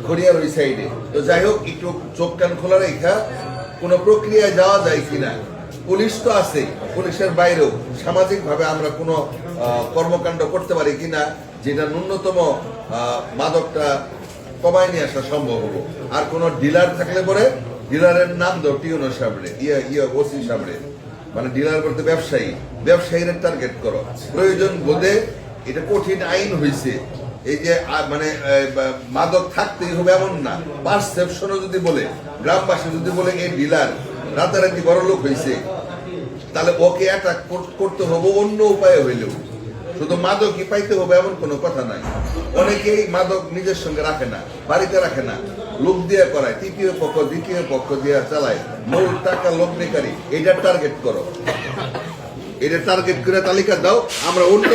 খড়িয়ার ওই সাইডে। তো যাই হোক, একটু চোখ কান খোলা রেখা কোন প্রক্রিয়ায় যাওয়া যায় কিনা। পুলিশ তো আছে, পুলিশের বাইরেও সামাজিক ভাবে আমরা কোনো কর্মকাণ্ড করতে পারি কিনা, যেটা ন্যূনতম মাদকটা কমায় নিয়ে আসা সম্ভব হবো। আর কোন ডিলার থাকলে পরে ডিলারের নাম দাও টিউনো সামনে, ওসি সামনে, মানে ডিলার বলতে ব্যবসায়ীরা টার্গেট করো। প্রয়োজন বোধে, এটা কঠিন আইন হয়েছে, এই যে মানে মাদক থাকতেই হবে এমন না। পারসেপশনও যদি বলে, গ্রামবাসী যদি বলে এই ডিলার রাতারাতি বড় লোক হয়েছে, তাহলে ওকে অ্যাটাক করতে হবে অন্য উপায়ে হইলেও। শুধু মাদকই পাইতে হবে এমন কোনো কথা নাই। অনেকেই মাদক নিজের সঙ্গে রাখে না, বাড়িতে রাখে না, লোক দিয়ে করায়, তৃতীয় পক্ষ দ্বিতীয় পক্ষ দিয়ে চালায়, মূল টাকা লগ্নিকারী। এটা টার্গেট করো, এটা টার্গেট করে তালিকা দাও, আমরা অন্য